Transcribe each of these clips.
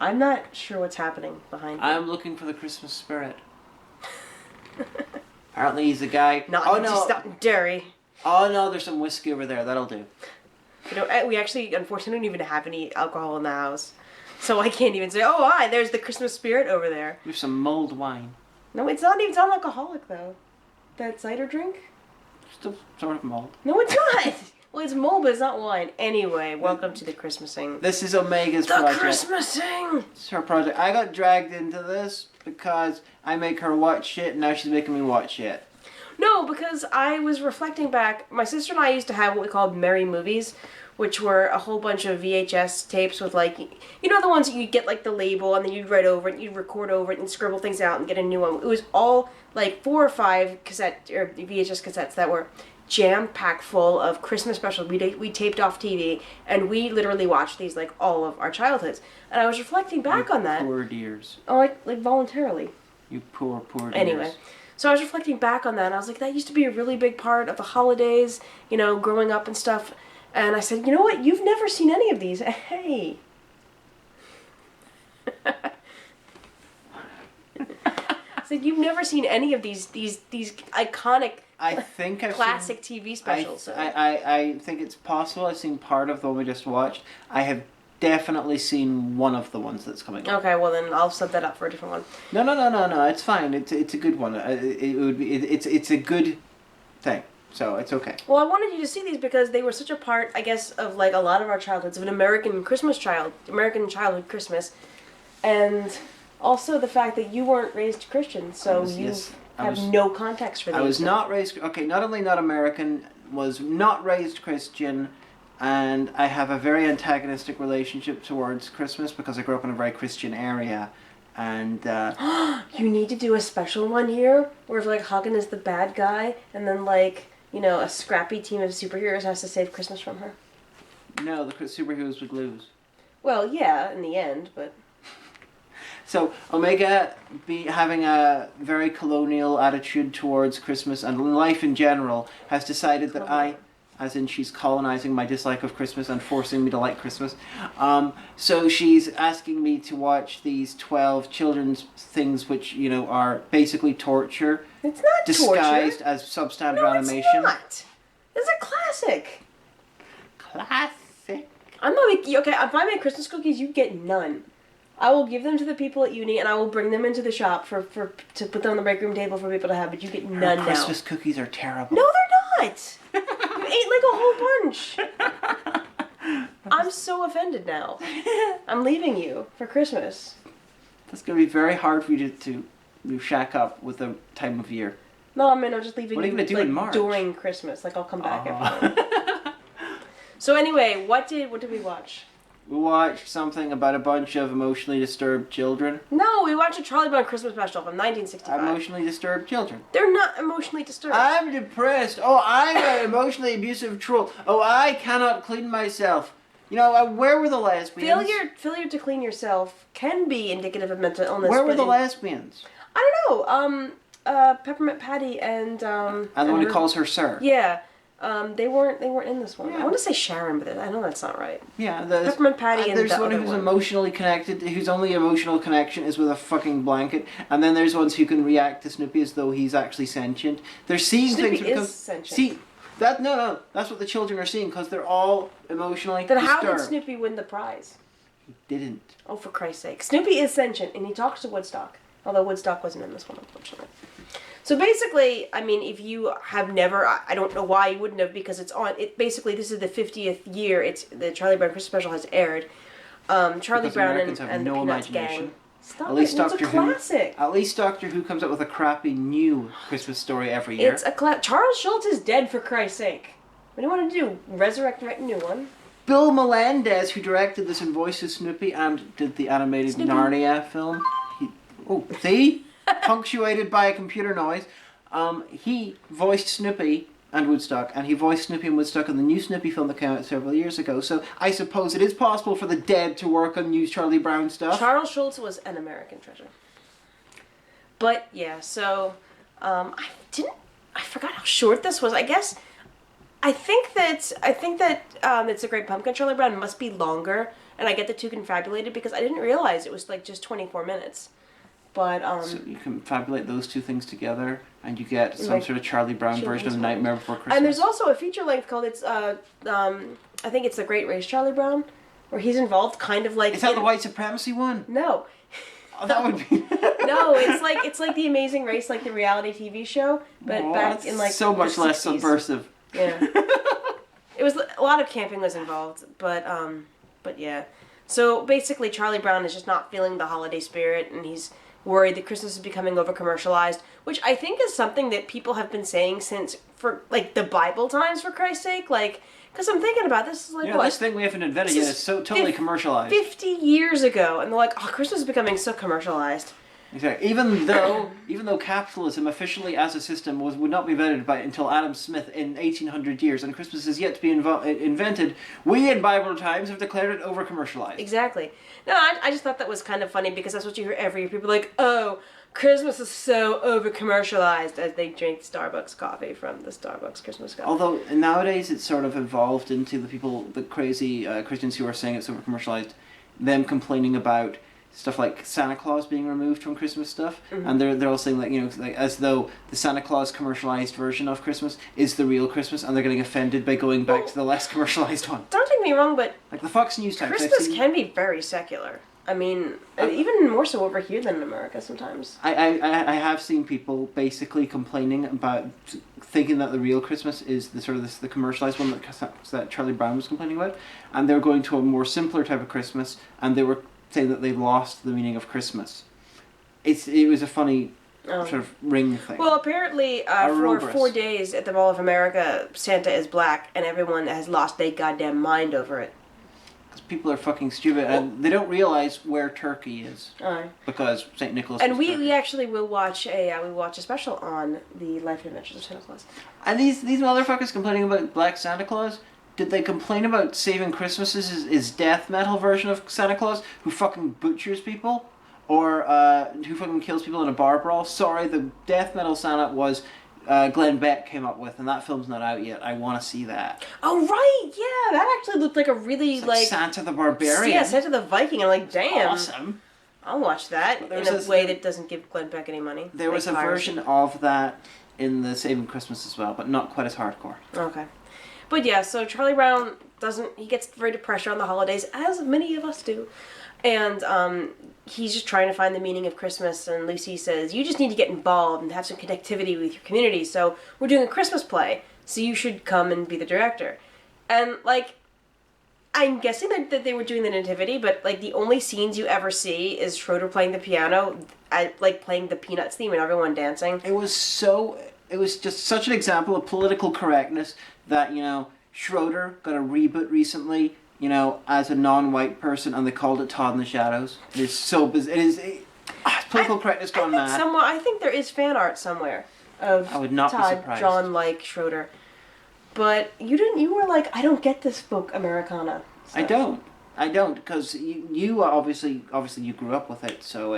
I'm not sure what's happening behind you. I'm looking for the Christmas spirit. Apparently he's a guy... Not dairy. Oh no, there's some whiskey over there. That'll do. We actually, unfortunately, don't even have any alcohol in the house. So I can't even say, oh, hi, there's the Christmas spirit over there. We have some mulled wine. No, it's not alcoholic, though. That cider drink? Still sort of mulled. No, it's not. Well, it's mulled, but it's not wine. Anyway, welcome to the Christmasing. This is Omega's project. The Christmasing! It's her project. I got dragged into this because I make her watch shit, and now she's making me watch shit. No, because I was reflecting back. My sister and I used to have what we called Merry Movies, which were a whole bunch of VHS tapes with, like, you know the ones that you'd get, like, the label, and then you'd write over it, and you'd record over it, and scribble things out, and get a new one. It was all, like, 4 or 5 VHS cassettes that were jam-packed full of Christmas specials. We taped off TV, and we literally watched these, like, all of our childhoods. And I was reflecting back on that. Poor dears. Oh, like voluntarily. You poor dears. Anyway. So I was reflecting back on that, and I was like, that used to be a really big part of the holidays, you know, growing up and stuff. And I said, you know what? You've never seen any of these. Hey. I said, you've never seen any of these iconic, classic TV specials. I think it's possible. I've seen part of the one we just watched. I have definitely seen one of the ones that's coming up. Okay, well then I'll set that up for a different one. No. It's fine. It's a good one. It's a good thing. So it's okay. Well, I wanted you to see these because they were such a part, I guess, of like a lot of our childhoods, of an American childhood Christmas, and also the fact that you weren't raised Christian, so you have no context for these. I was not raised. Okay, not only not American, was not raised Christian, and I have a very antagonistic relationship towards Christmas because I grew up in a very Christian area. And you need to do a special one here where like Hagan is the bad guy, and then like, you know, a scrappy team of superheroes has to save Christmas from her. No, the superheroes would lose. Well, yeah, in the end, but... So, Omega having a very colonial attitude towards Christmas and life in general, has decided that as in she's colonizing my dislike of Christmas and forcing me to like Christmas. So she's asking me to watch these 12 children's things which, you know, are basically torture. It's not disguised torture. as substandard animation. No, it's not. It's a classic. Classic. I'm not making... Okay, if I make Christmas cookies, you get none. I will give them to the people at uni, and I will bring them into the shop to put them on the break room table for people to have, but you get none now. Christmas cookies are terrible. No, they're not! You ate like a whole bunch. I'm so offended now. I'm leaving you for Christmas. That's going to be very hard for you to shack up with the time of year. No, I mean, I'm just leaving you like, in March? During Christmas. Like, I'll come back after. So anyway, what did we watch? We watched something about a bunch of emotionally disturbed children. No, we watched a Charlie Brown Christmas special from 1965. Emotionally disturbed children. They're not emotionally disturbed. I'm depressed. Oh, I'm an emotionally abusive troll. Oh, I cannot clean myself. You know, where were the lesbians? Failure to clean yourself can be indicative of mental illness. Where were the lesbians? I don't know. Peppermint Patty and the one who calls her sir. Yeah. They weren't in this one. Yeah. I want to say Sharon, but I know that's not right. Yeah, Peppermint Patty and there's the one other who's one. emotionally connected, whose only emotional connection is with a fucking blanket, and then there's ones who can react to Snoopy as though he's actually sentient. They're seeing Snoopy things is sentient. See, no, that's what the children are seeing because they're all emotionally Then disturbed. how did Snoopy win the prize? He didn't. Oh, for Christ's sake! Snoopy is sentient, and he talks to Woodstock. Although Woodstock wasn't in this one, unfortunately. So basically, I mean, if you have never, I don't know why you wouldn't have, because it's on, basically, this is the 50th year, the Charlie Brown Christmas special has aired. Charlie Brown and the Peanuts gang. Stop at least it, it's a classic. At least Doctor Who comes up with a crappy new Christmas story every year. It's a Charles Schultz is dead, for Christ's sake. What do you want to do? Resurrect and write a new one? Bill Melendez, who directed this and voices Snoopy and did the animated Narnia film. See? Punctuated by a computer noise. He voiced Snoopy and Woodstock, and he voiced Snoopy and Woodstock in the new Snoopy film that came out several years ago. So I suppose it is possible for the dead to work on new Charlie Brown stuff. Charles Schultz was an American treasure. But yeah, so I forgot how short this was. I think that It's a Great Pumpkin Charlie Brown must be longer, and I get the two confabulated because I didn't realize it was like just 24 minutes. But so you confabulate those two things together, and you get some sort of Charlie Brown version of Nightmare Before Christmas. And there's also a feature length called I think it's The Great Race Charlie Brown, where he's involved, kind of like. Is that the white supremacy one? No. Oh, that would be. No, it's like The Amazing Race, like the reality TV show, but back in like so much less subversive. Yeah. It was a lot of camping was involved, but yeah. So basically, Charlie Brown is just not feeling the holiday spirit, and he's worried that Christmas is becoming over-commercialized, which I think is something that people have been saying since, for, like, the Bible times, for Christ's sake. Like, because I'm thinking about this, is like, what? This thing we haven't invented yet is so totally commercialized. 50 years ago, and they're like, oh, Christmas is becoming so commercialized. Exactly. Even though capitalism officially as a system would not be invented until Adam Smith in 1800 years, and Christmas is yet to be invented, we in Bible times have declared it over-commercialized. Exactly. No, I just thought that was kind of funny because that's what you hear every year. People are like, oh, Christmas is so over-commercialized as they drink Starbucks coffee from the Starbucks Christmas coffee. Although nowadays it's sort of evolved into the crazy Christians who are saying it's over-commercialized, them complaining about stuff like Santa Claus being removed from Christmas stuff, and they're all saying like as though the Santa Claus commercialized version of Christmas is the real Christmas, and they're getting offended by going back to the less commercialized one. Don't take me wrong, but like the Fox News Times, Christmas can be very secular. I mean, even more so over here than in America sometimes. I have seen people basically complaining about thinking that the real Christmas is the commercialized one that Charlie Brown was complaining about, and they were going to a more simpler type of Christmas, and they were saying that they lost the meaning of Christmas. It was a funny sort of ring thing. Well, apparently for 4 days at the Mall of America, Santa is black, and everyone has lost their goddamn mind over it. Because people are fucking stupid, and they don't realize where Turkey is. Because St. Nicholas. And we actually will watch a special on the life and adventures of Santa Claus. And these motherfuckers complaining about Black Santa Claus. Did they complain about Saving Christmases is death metal version of Santa Claus, who fucking butchers people? Or who fucking kills people in a bar brawl? Sorry, the death metal Santa was Glenn Beck came up with, and that film's not out yet. I want to see that. Oh, right, yeah, that actually looked like a really, like Santa the Barbarian. Yeah, Santa the Viking. I'm like, damn. Awesome. I'll watch that in a way that doesn't give Glenn Beck any money. There was a version of that in the Saving Christmas as well, but not quite as hardcore. Okay. But yeah, so Charlie Brown he gets very depressed around the holidays, as many of us do. And he's just trying to find the meaning of Christmas, and Lucy says, you just need to get involved and have some connectivity with your community, so we're doing a Christmas play, so you should come and be the director. And, like, I'm guessing that they were doing the nativity, but, like, the only scenes you ever see is Schroeder playing the piano, playing the Peanuts theme and everyone dancing. It was just such an example of political correctness that, Schroeder got a reboot recently, as a non-white person, and they called it Todd in the Shadows. It is so bizarre. Political correctness gone mad. I think there is fan art somewhere of I would not Todd be surprised. drawn like Schroeder. But you were like, I don't get this folk Americana stuff. I don't, because you obviously you grew up with it, so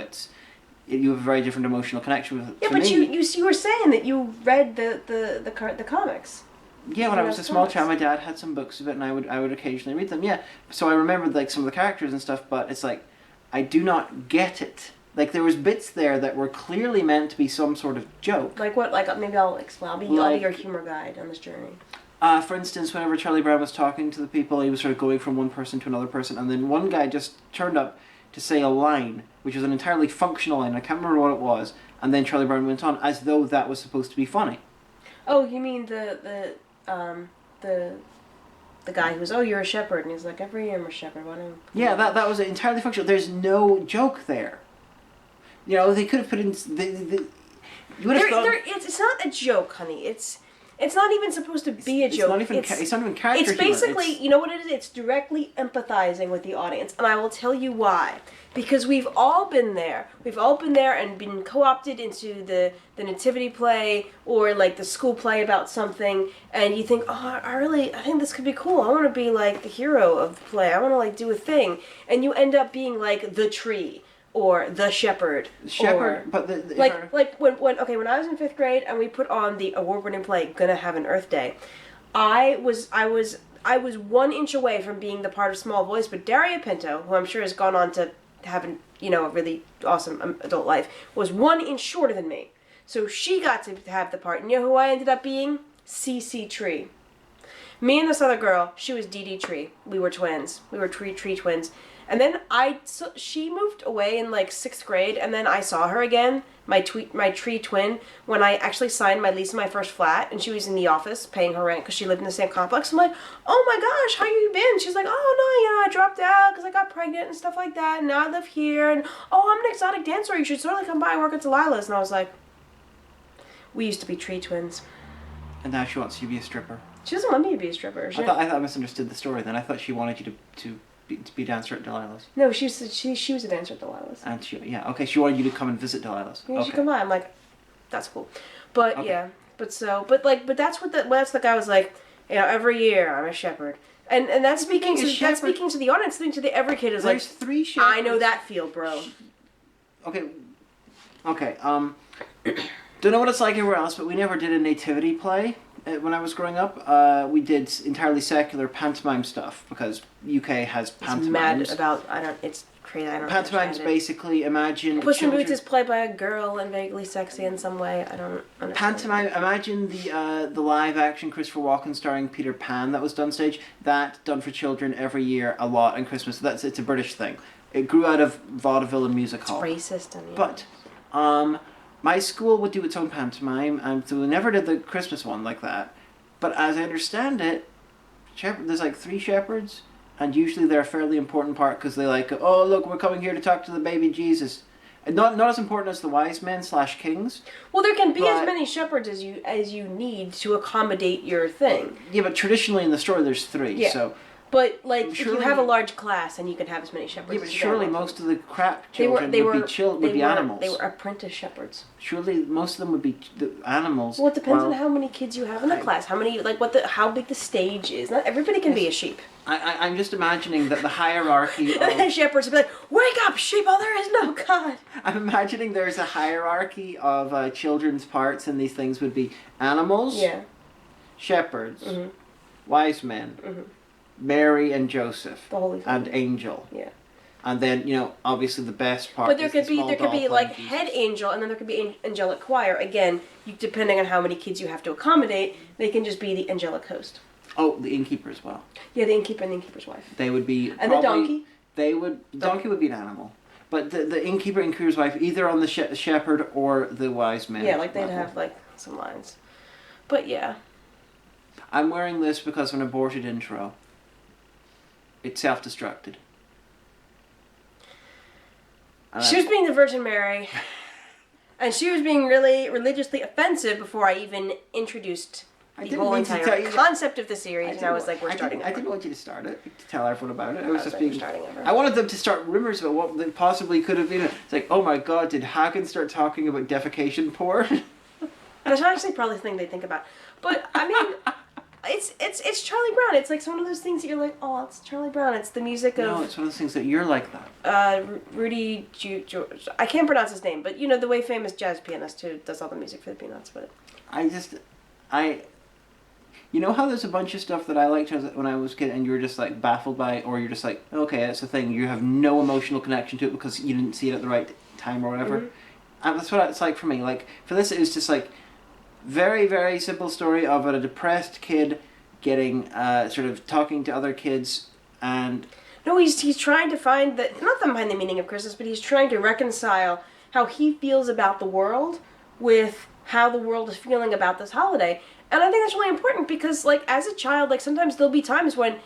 you have a very different emotional connection with it. Yeah, but you were saying that you read the comics. Yeah, when I was a small child, my dad had some books of it, and I would occasionally read them. Yeah, so I remembered like some of the characters and stuff, but it's like I do not get it. Like there was bits there that were clearly meant to be some sort of joke. Like what? Like maybe I'll explain. I'll be your humor guide on this journey. For instance, whenever Charlie Brown was talking to the people, he was sort of going from one person to another person, and then one guy just turned up to say a line, which was an entirely functional line. I can't remember what it was, and then Charlie Brown went on as though that was supposed to be funny. Oh, you mean the guy who's, oh, you're a shepherd, and he's like, every year I'm a shepherd. Why don't Yeah, that was entirely functional. There's no joke there. They could have put in you would have gone. It's not a joke, honey. It's not even supposed to be a joke. It's not even character humor. It's basically, you know what it is? It's directly empathizing with the audience, and I will tell you why. Because we've all been there. We've all been there and been co-opted into the nativity play or like the school play about something, and you think, oh, I think this could be cool. I want to be like the hero of the play. I want to like do a thing, and you end up being like the tree. Or the shepherd. But when I was in 5th grade and we put on the award-winning play "Gonna Have an Earth Day," I was I was 1 inch away from being the part of Small Voice, but Daria Pinto, who I'm sure has gone on to have a really awesome adult life, was 1 inch shorter than me. So she got to have the part. And you know who I ended up being? CC Tree. Me and this other girl, she was Dee Dee Tree. We were twins. We were tree twins. And then she moved away in like 6th grade, and then I saw her again, my tree twin, when I actually signed my lease in my first flat, and she was in the office paying her rent because she lived in the same complex. I'm like, oh my gosh, how you been? She's like, oh no, I dropped out because I got pregnant and stuff like that, and now I live here, and oh, I'm an exotic dancer, you should certainly come by and work at Delilah's. And I was like, we used to be tree twins. And now she wants you to be a stripper. She doesn't want me to be a stripper. I thought I misunderstood the story then. I thought she wanted you to be a dancer at Delilah's. No, she was a dancer at Delilah's. And she wanted you to come and visit Delilah's. Yeah, you should come by. I'm like, that's cool. But okay. Yeah, but that's what the guy was like. Every year I'm a shepherd, and that's speaking to the audience. Speaking to the every kid is There's like, 3 shepherds. I know that feel, bro. Okay. Don't know what it's like everywhere else, but we never did a nativity play when I was growing up. We did entirely secular pantomime stuff because UK has pantomimes. It's crazy. I don't. Pantomimes basically imagine. Puss in Boots is played by a girl and vaguely sexy in some way. I don't understand. Pantomime. Imagine the live action Christopher Walken starring Peter Pan that was done stage. That done for children every year a lot in Christmas. It's a British thing. It grew out of vaudeville and music hall. It's racist. But my school would do its own pantomime, and so we never did the Christmas one like that. But as I understand it, there's like 3 shepherds, and usually they're a fairly important part because they like, oh look, we're coming here to talk to the baby Jesus. And not as important as the wise men / kings. Well, there can be as many shepherds as you need to accommodate your thing. Yeah, but traditionally in the story there's 3, yeah. So. But, if you have a large class and you can have as many shepherds. Yeah, but surely most of the crap children would be animals. They were apprentice shepherds. Surely most of them would be the animals. Well, it depends on how many kids you have in the class. How many, how big the stage is. Not everybody can be a sheep. I'm just imagining that the hierarchy of... Shepherds would be like, wake up, sheep, there is no God. I'm imagining there's a hierarchy of children's parts, and these things would be animals, shepherds, wise men, Mary and Joseph, the Holy and Angel. Yeah. And then, obviously the best part. But there could be like head angel, and then there could be angelic choir. Again, depending on how many kids you have to accommodate, they can just be the angelic host. Oh, the innkeeper as well. Yeah, the innkeeper and the innkeeper's wife. They would be. And the donkey. Donkey would be an animal, but the innkeeper's wife, either on the shepherd or the wise man. Yeah, they'd have some lines. But yeah. I'm wearing this because of an aborted intro. It's self-destructed. She was being the Virgin Mary, and she was being really religiously offensive before I even introduced the whole entire concept of the series. And I was like, we're starting over. I didn't want you to start it, to tell everyone about it. I was just being starting over. I wanted them to start rumors about what they possibly could have been. It's like, oh my god, did Hagan start talking about defecation porn? That's actually probably the thing they think about. But, I mean... It's Charlie Brown. It's like one of those things that you're like, oh, it's Charlie Brown. It's the music of... No, it's one of those things that you're like that. Rudy George. I can't pronounce his name, but the way famous jazz pianist who does all the music for the Peanuts. But you know how there's a bunch of stuff that I liked when I was a kid, and you're just like baffled by it, or you're just like, okay, that's the thing. You have no emotional connection to it because you didn't see it at the right time or whatever. Mm-hmm. And that's what it's like for me. Like for this, it was just like. Very, very simple story of a depressed kid getting, sort of talking to other kids and... No, he's trying to find not find the meaning of Christmas, but he's trying to reconcile how he feels about the world with how the world is feeling about this holiday. And I think that's really important because, as a child, sometimes there'll be times when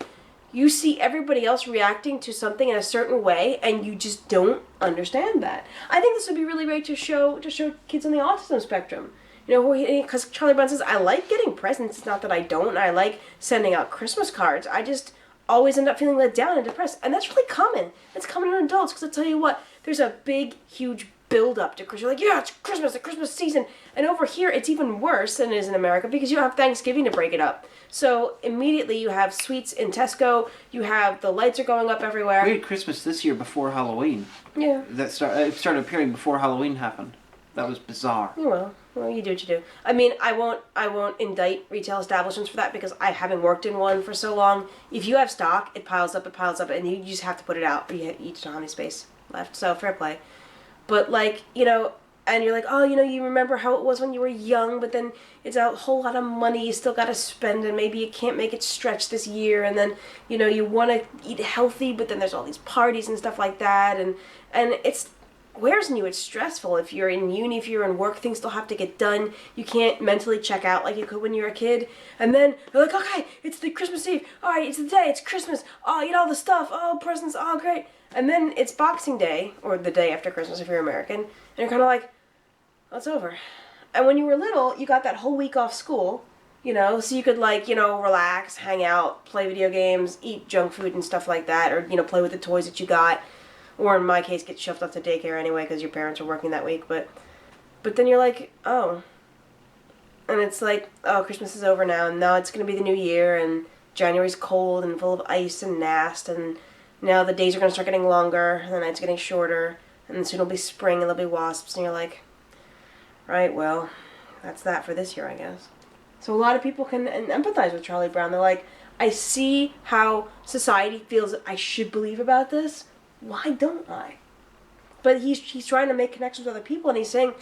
you see everybody else reacting to something in a certain way and you just don't understand that. I think this would be really great to show kids on the autism spectrum. Because Charlie Brown says, I like getting presents. It's not that I don't. I like sending out Christmas cards. I just always end up feeling let down and depressed. And that's really common. It's common in adults. Because I tell you what, there's a big, huge build-up to Christmas. You're like, yeah, it's Christmas, the Christmas season. And over here, it's even worse than it is in America because you have Thanksgiving to break it up. So immediately you have sweets in Tesco. You have the lights are going up everywhere. We had Christmas this year before Halloween. Yeah. It started appearing before Halloween happened. That was bizarre. Oh, well. Well, you do what you do. I mean, I won't indict retail establishments for that because I haven't worked in one for so long. If you have stock, it piles up, and you just have to put it out, or you just don't have any space left. So fair play. But like, and you're like, oh, you remember how it was when you were young, but then it's a whole lot of money you still got to spend, and maybe you can't make it stretch this year, and then you want to eat healthy, but then there's all these parties and stuff like that, and it's wears on you. It's stressful. If you're in uni, if you're in work, things still have to get done. You can't mentally check out like you could when you were a kid. And then you're like, okay, it's the Christmas Eve. All right, it's the day. It's Christmas. Oh, eat all the stuff. Oh, presents. Oh, great. And then it's Boxing Day, or the day after Christmas if you're American, and you're kind of like, oh, it's over. And when you were little, you got that whole week off school, so you could relax, hang out, play video games, eat junk food and stuff like that, or play with the toys that you got. Or in my case, get shoved off to daycare anyway because your parents are working that week. But then you're like, oh. And it's like, oh, Christmas is over now. And now it's going to be the new year. And January's cold and full of ice and nast. And now the days are going to start getting longer. And the nights getting shorter. And then soon it'll be spring and there'll be wasps. And you're like, right, well, that's that for this year, I guess. So a lot of people can empathize with Charlie Brown. They're like, I see how society feels I should believe about this. Why don't I? But he's trying to make connections with other people, and he's saying,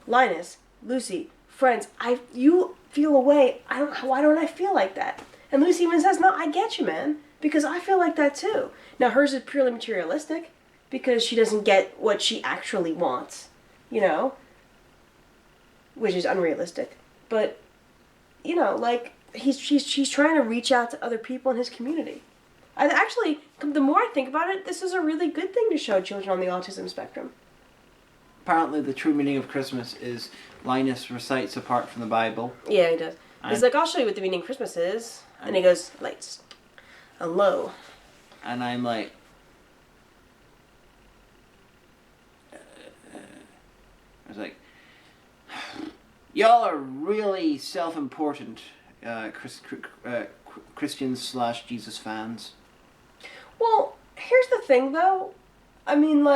Linus, Lucy, friends, you feel a way. Why don't I feel like that? And Lucy even says, no, I get you, man, because I feel like that too. Now hers is purely materialistic, because she doesn't get what she actually wants, which is unrealistic. But she's trying to reach out to other people in his community. The more I think about it, this is a really good thing to show children on the autism spectrum. Apparently the true meaning of Christmas is Linus recites a part from the Bible. Yeah, he does. He's like, I'll show you what the meaning of Christmas is. And he goes, lights. And low. And I'm like... I was like... Y'all are really self-important Christians/Jesus fans. Well, here's the thing, though. I mean,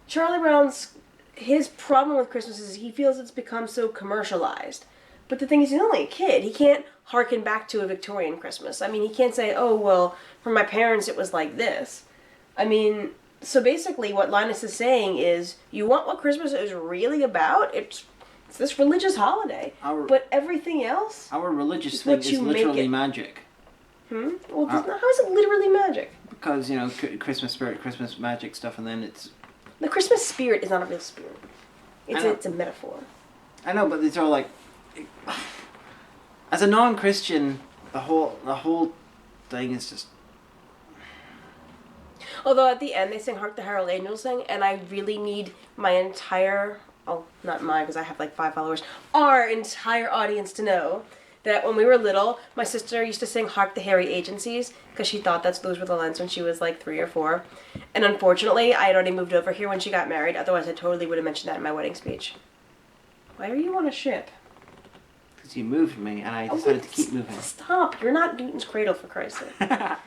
Charlie Brown's... His problem with Christmas is he feels it's become so commercialized. But the thing is, he's only a kid. He can't harken back to a Victorian Christmas. I mean, he can't say, oh, well, for my parents it was like this. I mean, so basically what Linus is saying is, you want what Christmas is really about? It's this religious holiday. But everything else... Our religious thing is literally magic. Well, how is it literally magic? Because, Christmas spirit, Christmas magic stuff, and then it's... The Christmas spirit is not a real spirit. It's a metaphor. I know, but these are like... As a non-Christian, the whole thing is just... Although at the end they sing Hark the Herald Angels Sing, and I really need my entire... Oh, not mine, because I have 5 followers. Our entire audience to know that when we were little, my sister used to sing Hark the Harry Agencies, because she thought those were the lines when she was 3 or 4. And unfortunately, I had already moved over here when she got married, otherwise I totally would have mentioned that in my wedding speech. Why are you on a ship? Because you moved me, and I decided to keep moving. Stop! You're not Newton's Cradle, for Christ's sake.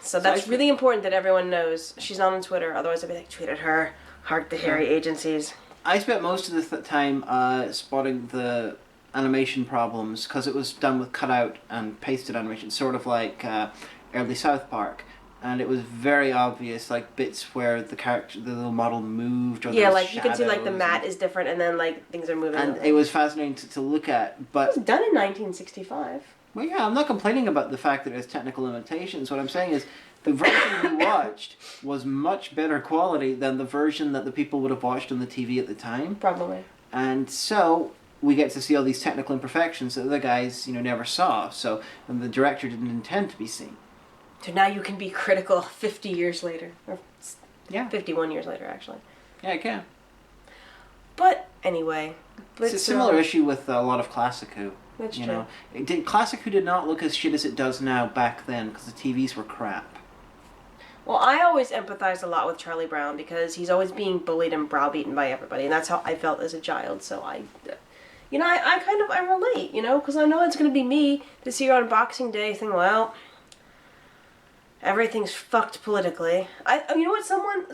So that's really important that everyone knows. She's not on Twitter, otherwise I'd be tweeted her, Hark the Harry Agencies. I spent most of the time spotting the animation problems because it was done with cutout and pasted animation, sort of like early South Park, and it was very obvious, bits where the little model moved, or yeah, you can see the mat is different, and then things are moving. And it was fascinating to look at. But it was done in 1965. Well, yeah, I'm not complaining about the fact that it has technical limitations. What I'm saying is, the version we watched was much better quality than the version that the people would have watched on the TV at the time. Probably. And so we get to see all these technical imperfections that the guys, never saw. So, and the director didn't intend to be seen. So now you can be critical 50 years later. Or 51 years later, actually. Yeah, I can. But anyway. It's a similar issue with a lot of Classic Who. That's true. Classic Who did not look as shit as it does now back then because the TVs were crap. Well, I always empathize a lot with Charlie Brown because he's always being bullied and browbeaten by everybody, and that's how I felt as a child. So I relate, because I know it's going to be me this year on Boxing Day saying, well, everything's fucked politically. You know what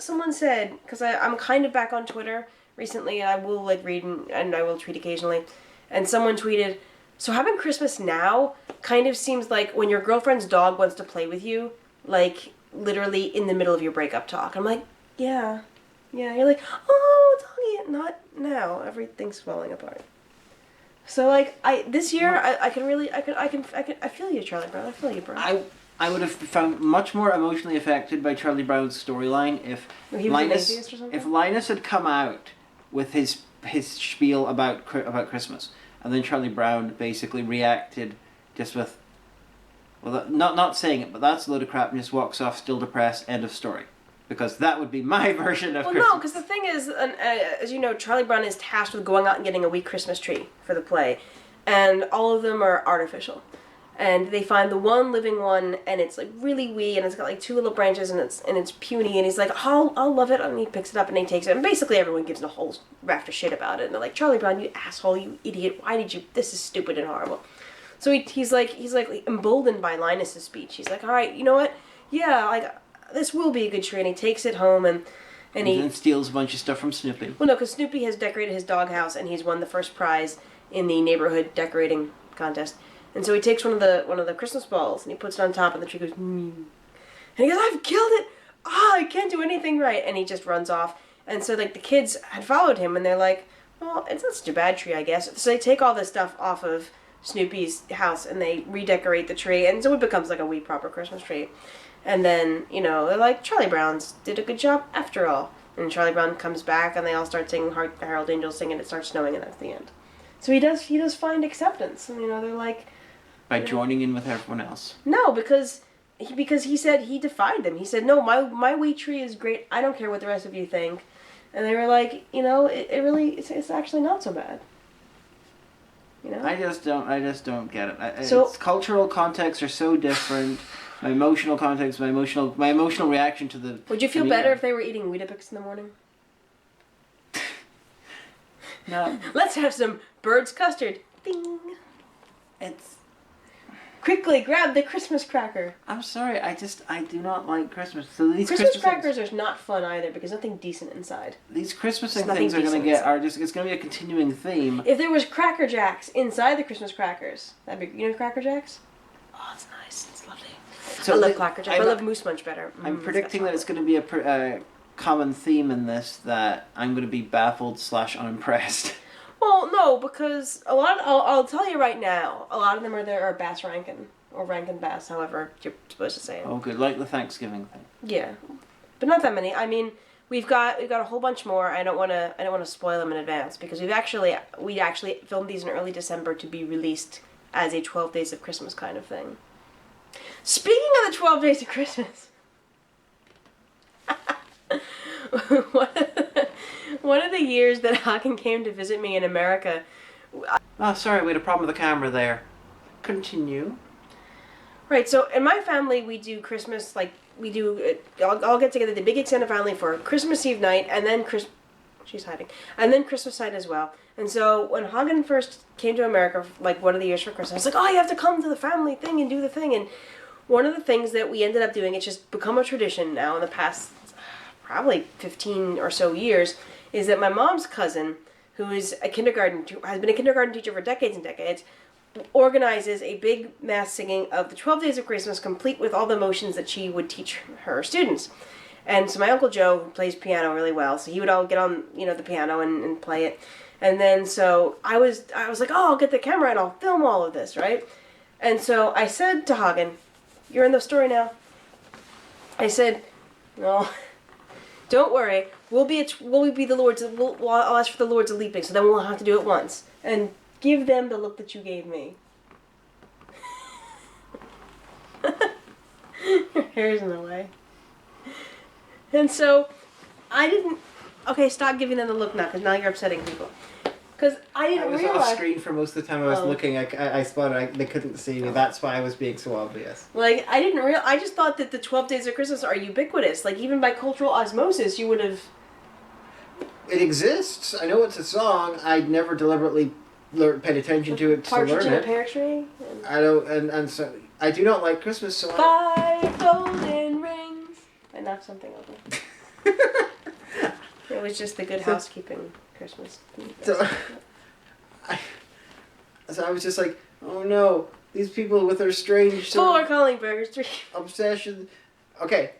someone said, because I'm kind of back on Twitter, recently, and I will like read and I will tweet occasionally, and someone tweeted, "So having Christmas now kind of seems like when your girlfriend's dog wants to play with you, like literally in the middle of your breakup talk." I'm like, yeah. You're like, oh, doggy, not now. Everything's falling apart. So like this year I feel you, Charlie Brown. I feel you, bro. I would have found much more emotionally affected by Charlie Brown's storyline if Linus had come out with his spiel about Christmas, and then Charlie Brown basically reacted just with, well, not saying it, but that's a load of crap, and just walks off still depressed. End of story. Because that would be my version of Christmas. Well, no, because the thing is, as you know, Charlie Brown is tasked with going out and getting a wee Christmas tree for the play, and all of them are artificial. And they find the one living one, and it's like really wee, and it's got like 2 little branches, and it's puny, and he's like, I'll love it, and he picks it up and he takes it, and basically everyone gives him a whole raft of shit about it, and they're like, Charlie Brown, you asshole, you idiot, why did you? This is stupid and horrible. So he's like emboldened by Linus's speech. He's like, all right, you know what? Yeah, like, this will be a good tree, and he takes it home, and he then steals a bunch of stuff from Snoopy. Well, no, because Snoopy has decorated his doghouse, and he's won the first prize in the neighborhood decorating contest. And so he takes one of the Christmas balls, and he puts it on top, and the tree goes, and he goes, I've killed it! I can't do anything right! And he just runs off. And so like the kids had followed him, and they're like, well, it's not such a bad tree, I guess. So they take all this stuff off of Snoopy's house, and they redecorate the tree, and so it becomes like a wee proper Christmas tree. And then, you know, they're like, Charlie Brown's did a good job after all. And Charlie Brown comes back, and they all start singing Harold Angels Sing, and it starts snowing, and that's the end. So he does find acceptance. And, you know, they're like... By joining in with everyone else. No, because he said he defied them. He said, no, my wee tree is great. I don't care what the rest of you think. And they were like, you know, it's actually not so bad. You know? I just don't get it. Its cultural contexts are so different. My emotional context, my emotional reaction to the... Would you feel better if they were eating Weetabix in the morning? No. Let's have some bird's custard. Ding. It's... Quickly, grab the Christmas cracker. I'm sorry, I do not like Christmas. So these Christmas crackers are not fun either because nothing decent inside. These Christmas things are going to get it's going to be a continuing theme. If there was Cracker Jacks inside the Christmas crackers, that'd be, you know, Cracker Jacks? Oh, it's nice. It's lovely. So I love Cracker Jacks. I love Moose Munch better. I'm predicting that it's going to be a common theme in this, that I'm going to be baffled / unimpressed. Well, no, because a lot. I'll tell you right now. A lot of them are Bass Rankin or Rankin Bass, however you're supposed to say it. Oh, good, like the Thanksgiving thing. Yeah, but not that many. I mean, we've got a whole bunch more. I don't want to spoil them in advance because we actually filmed these in early December to be released as a 12 Days of Christmas kind of thing. Speaking of the 12 Days of Christmas, one of the years that Hagan came to visit me in America... Oh, sorry, we had a problem with the camera there. Continue. Right, so in my family, we do Christmas, like, we do... I'll get together, the big extended family, for Christmas Eve night, and then she's hiding. And then Christmas night as well. And so when Hagan first came to America, like, one of the years for Christmas, I was like, oh, you have to come to the family thing and do the thing. And one of the things that we ended up doing, it's just become a tradition now in the past probably 15 or so years, is that my mom's cousin, who is has been a kindergarten teacher for decades and decades, organizes a big mass singing of the 12 Days of Christmas, complete with all the motions that she would teach her students. And so my Uncle Joe plays piano really well, so he would all get on, you know, the piano and play it. And then so I was like, oh, I'll get the camera and I'll film all of this, right? And so I said to Hagan, you're in the story now. I said, no, don't worry. We'll be the Lords. I'll ask for the Lords of Leaping, so then we'll have to do it once and give them the look that you gave me. Your hair's in the way. And so I didn't. Okay, stop giving them the look now, because now you're upsetting people. Because I didn't realize. I was off screen for most of the time I was looking. I spotted they couldn't see me. That's why I was being so obvious. Like, I didn't realize. I just thought that the 12 Days of Christmas are ubiquitous. Like, even by cultural osmosis, you would have. It exists. I know it's a song. I'd never deliberately paid attention to it to learn it. Partridge in a Pear Tree. I don't, and so I do not like Christmas songs. 5 golden rings. I knocked something over. It was just the good housekeeping Christmas. So I was just like, oh no, these people with their strange Four calling burgers, 3 obsession. Okay.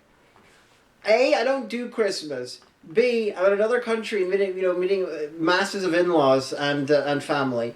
A, I don't do Christmas. B, I'm in another country meeting masses of in-laws and family.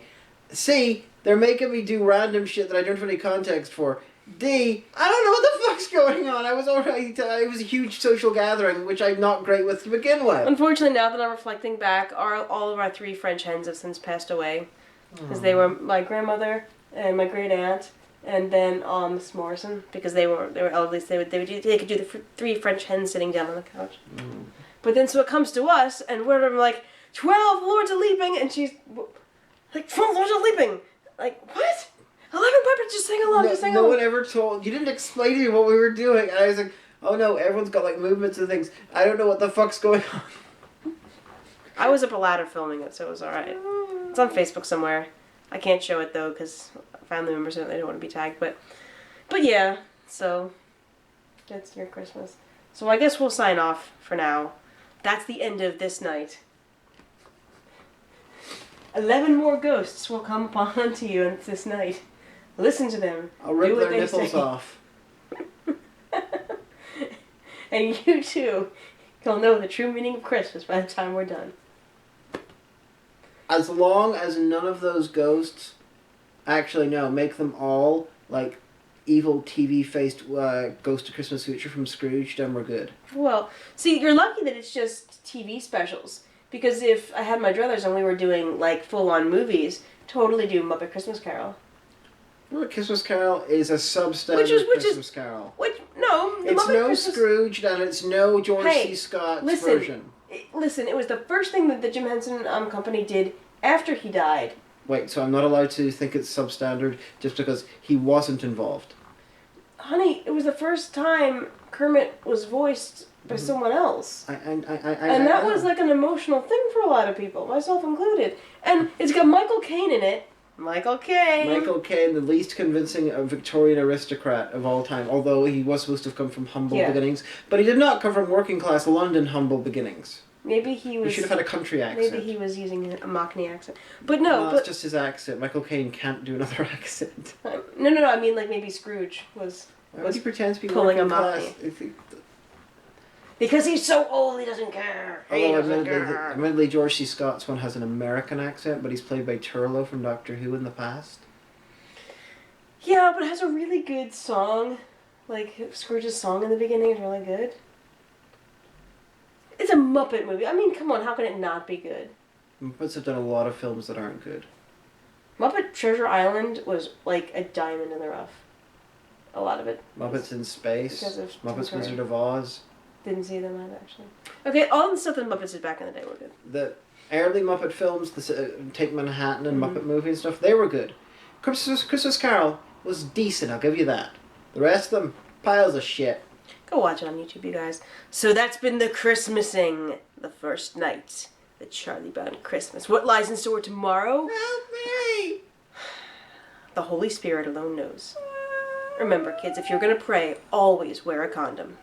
C, they're making me do random shit that I don't have any context for. D, I don't know what the fuck's going on. It was a huge social gathering, which I'm not great with to begin with. Unfortunately, now that I'm reflecting back, all of our 3 French hens have since passed away. Because they were my grandmother and my great aunt, and then Miss Morrison, because they were elderly, so they could do the 3 French hens sitting down on the couch. But then so it comes to us, and we're like, 12 lords are leaping, and she's like, 12 lords are leaping. Like, what? 11 puppets, just sing along, just sing along. No one ever told, you didn't explain to me what we were doing, and I was like, oh no, everyone's got like movements and things. I don't know what the fuck's going on. I was up a ladder filming it, so it was alright. It's on Facebook somewhere. I can't show it though, because family members they don't want to be tagged, but yeah, so that's your Christmas. So I guess we'll sign off for now. That's the end of this night. 11 more ghosts will come upon to you this night. Listen to them. I'll rip their nipples off. And you too, you'll know the true meaning of Christmas by the time we're done. As long as none of those ghosts, actually no, make them all like evil TV-faced Ghost of Christmas Future from Scrooge, then we're good. Well, see, you're lucky that it's just TV specials. Because if I had my druthers and we were doing like full-on movies, totally do Muppet Christmas Carol. Muppet Christmas Carol is a substandard Christmas Carol. No, it's Muppet no Christmas... Scrooge and it's no George C. Scott's version. Listen, it was the first thing that the Jim Henson Company did after he died. Wait, so I'm not allowed to think it's substandard just because he wasn't involved? Honey, it was the first time Kermit was voiced by someone else. And that was like an emotional thing for a lot of people, myself included. And it's got Michael Caine in it. Michael Caine, the least convincing Victorian aristocrat of all time, although he was supposed to have come from humble beginnings. But he did not come from working class London humble beginnings. Maybe he was... He should have had a country accent. Maybe he was using a Mockney accent. But no, it's just his accent. Michael Caine can't do another accent. No, I mean like maybe Scrooge was... Why would he pretend to be pulling working a class? Because he's so old, he doesn't care. Admittedly, George C. Scott's one has an American accent, but he's played by Turlough from Doctor Who in the past. Yeah, but it has a really good song. Like, Scrooge's song in the beginning is really good. It's a Muppet movie. I mean, come on, how can it not be good? Muppets have done a lot of films that aren't good. Muppet Treasure Island was like a diamond in the rough. A lot of it. Muppets in Space. Muppets Wizard of Oz. Didn't see them either, actually. Okay, all the stuff that Muppets did back in the day were good. The early Muppet films, Take Manhattan and Muppet Movie and stuff, they were good. Christmas Carol was decent, I'll give you that. The rest of them, piles of shit. Go watch it on YouTube, you guys. So that's been the Christmasing, the first night, the Charlie Brown Christmas. What lies in store tomorrow? Help me! The Holy Spirit alone knows. Remember, kids, if you're going to pray, always wear a condom.